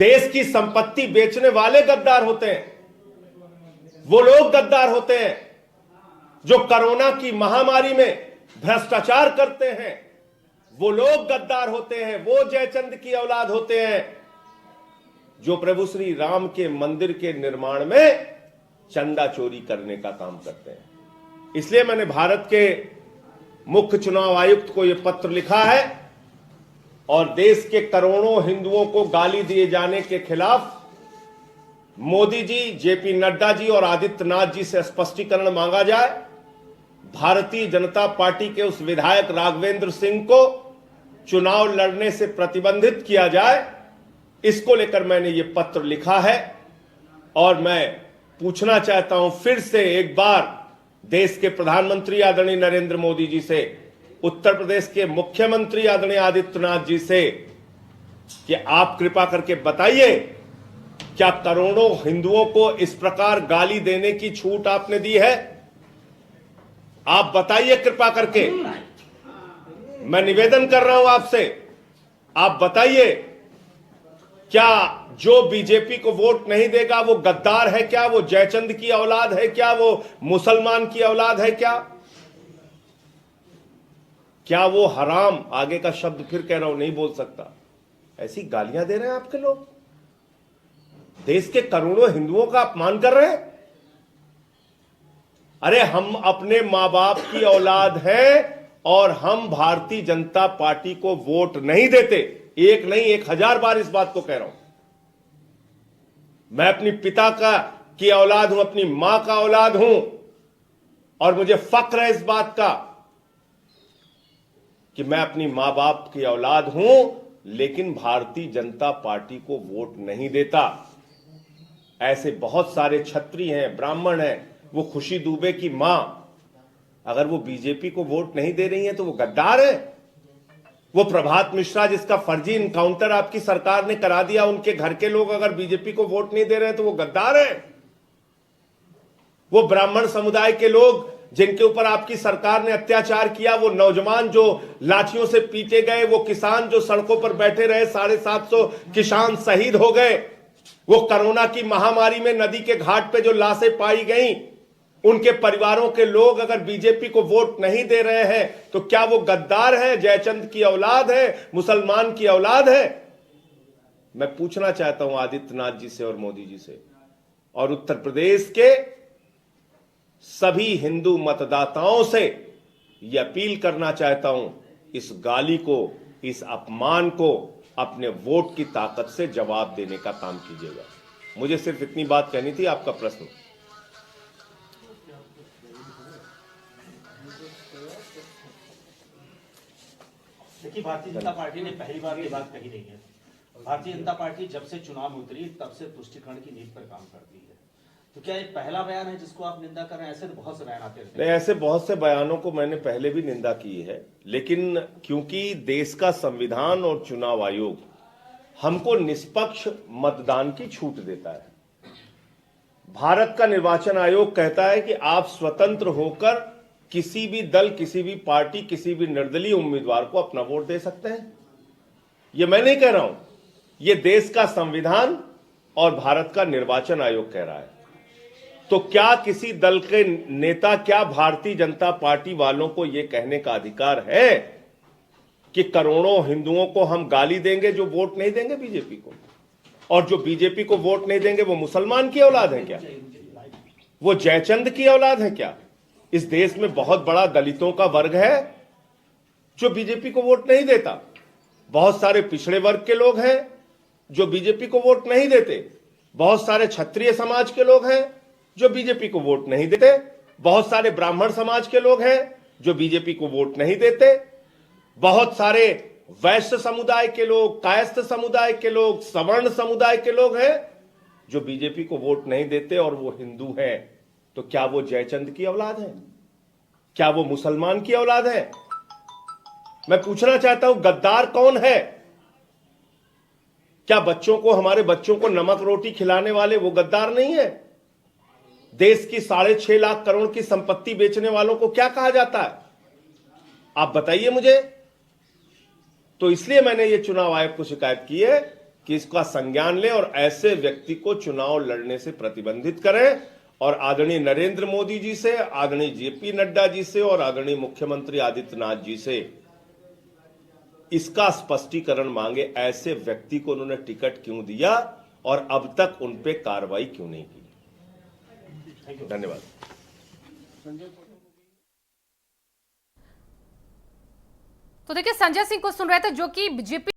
देश की संपत्ति बेचने वाले गद्दार होते हैं। वो लोग गद्दार होते हैं जो कोरोना की महामारी में भ्रष्टाचार करते हैं। वो लोग गद्दार होते हैं, वो जयचंद की औलाद होते हैं जो प्रभु श्री राम के मंदिर के निर्माण में चंदा चोरी करने का काम करते हैं। इसलिए मैंने भारत के मुख्य चुनाव आयुक्त को यह पत्र लिखा है और देश के करोड़ों हिंदुओं को गाली दिए जाने के खिलाफ मोदी जी, जेपी नड्डा जी और आदित्यनाथ जी से स्पष्टीकरण मांगा जाए। भारतीय जनता पार्टी के उस विधायक राघवेंद्र सिंह को चुनाव लड़ने से प्रतिबंधित किया जाए। इसको लेकर मैंने ये पत्र लिखा है और मैं पूछना चाहता हूं फिर से एक बार देश के प्रधानमंत्री आदरणीय नरेंद्र मोदी जी से, उत्तर प्रदेश के मुख्यमंत्री आदरणीय आदित्यनाथ जी से कि आप कृपा करके बताइए, क्या करोड़ों हिंदुओं को इस प्रकार गाली देने की छूट आपने दी है? आप बताइए कृपा करके। मैं निवेदन कर रहा हूं आपसे, आप बताइए, क्या जो बीजेपी को वोट नहीं देगा वो गद्दार है क्या? वो जयचंद की औलाद है क्या? वो मुसलमान की औलाद है क्या? क्या वो हराम, आगे का शब्द फिर कह रहा हूं, नहीं बोल सकता, ऐसी गालियां दे रहे हैं आपके लोग? देश के करोड़ों हिंदुओं का अपमान कर रहे हैं। अरे हम अपने मां बाप की औलाद हैं और हम भारतीय जनता पार्टी को वोट नहीं देते। एक नहीं, 1000 बार इस बात को कह रहा हूं। मैं अपनी पिता की औलाद हूं, अपनी मां का औलाद हूं और मुझे फक्र है इस बात का कि मैं अपनी मां बाप की औलाद हूं, लेकिन भारतीय जनता पार्टी को वोट नहीं देता। ऐसे बहुत सारे क्षत्रिय हैं, ब्राह्मण हैं। वो खुशी दुबे की मां, अगर वो बीजेपी को वोट नहीं दे रही है तो वो गद्दार है। वो प्रभात मिश्रा जिसका फर्जी इनकाउंटर आपकी सरकार ने करा दिया, उनके घर के लोग अगर बीजेपी को वोट नहीं दे रहे हैं तो वो गद्दार है। वो ब्राह्मण समुदाय के लोग जिनके ऊपर आपकी सरकार ने अत्याचार किया, वो नौजवान जो लाठियों से पीटे गए, वो किसान जो सड़कों पर बैठे रहे, 750 किसान शहीद हो गए, वो कोरोना की महामारी में नदी के घाट पे जो लाशें पाई गई, उनके परिवारों के लोग अगर बीजेपी को वोट नहीं दे रहे हैं तो क्या वो गद्दार है, जयचंद की औलाद है, मुसलमान की औलाद है? मैं पूछना चाहता हूं आदित्यनाथ जी से और मोदी जी से और उत्तर प्रदेश के सभी हिंदू मतदाताओं से यह अपील करना चाहता हूं, इस गाली को, इस अपमान को अपने वोट की ताकत से जवाब देने का काम कीजिएगा। मुझे सिर्फ इतनी बात कहनी थी। आपका प्रश्न? देखिए, भारतीय जनता पार्टी ने पहली बार ये बात कही नहीं है। भारतीय जनता पार्टी जब से चुनाव में उतरी तब से तुष्टीकरण की नीति पर काम करती है। तो क्या ये पहला बयान है जिसको आप निंदा कर रहे हैं? ऐसे तो बहुत से बयान आते रहते हैं। नहीं, ऐसे बहुत से बयानों को मैंने पहले भी निंदा की है, लेकिन क्योंकि देश का संविधान और चुनाव आयोग हमको निष्पक्ष मतदान की छूट देता है। भारत का निर्वाचन आयोग कहता है कि आप स्वतंत्र होकर किसी भी दल, किसी भी पार्टी, किसी भी निर्दलीय उम्मीदवार को अपना वोट दे सकते हैं। यह मैं नहीं कह रहा हूं, यह देश का संविधान और भारत का निर्वाचन आयोग कह रहा है। तो क्या किसी दल के नेता, क्या भारतीय जनता पार्टी वालों को यह कहने का अधिकार है कि करोड़ों हिंदुओं को हम गाली देंगे जो वोट नहीं देंगे बीजेपी को, और जो बीजेपी को वोट नहीं देंगे वो मुसलमान की औलाद है क्या? वो जयचंद की औलाद है क्या? इस देश में बहुत बड़ा दलितों का वर्ग है जो बीजेपी को वोट नहीं देता। बहुत सारे पिछड़े वर्ग के लोग हैं जो बीजेपी को वोट नहीं देते। बहुत सारे क्षत्रिय समाज के लोग हैं जो बीजेपी को वोट नहीं देते। बहुत सारे ब्राह्मण समाज के लोग हैं जो बीजेपी को वोट नहीं देते। बहुत सारे वैश्य समुदाय के लोग, कायस्थ समुदाय के लोग, सवर्ण समुदाय के लोग हैं जो बीजेपी को वोट नहीं देते और वो हिंदू हैं। तो क्या वो जयचंद की औलाद है? क्या वो मुसलमान की औलाद है? मैं पूछना चाहता हूं, गद्दार कौन है? क्या बच्चों को, हमारे बच्चों को नमक रोटी खिलाने वाले वो गद्दार नहीं है? देश की 6.5 लाख करोड़ की संपत्ति बेचने वालों को क्या कहा जाता है? आप बताइए मुझे। तो इसलिए मैंने ये चुनाव आयोग को शिकायत की है कि इसका संज्ञान लें और ऐसे व्यक्ति को चुनाव लड़ने से प्रतिबंधित करें। और आदरणीय नरेंद्र मोदी जी से, आदरणीय जेपी नड्डा जी से और आदरणीय मुख्यमंत्री आदित्यनाथ जी से इसका स्पष्टीकरण मांगे, ऐसे व्यक्ति को उन्होंने टिकट क्यों दिया और अब तक उन पे कार्रवाई क्यों नहीं की। धन्यवाद। तो देखिए, संजय सिंह को सुन रहे थे जो कि बीजेपी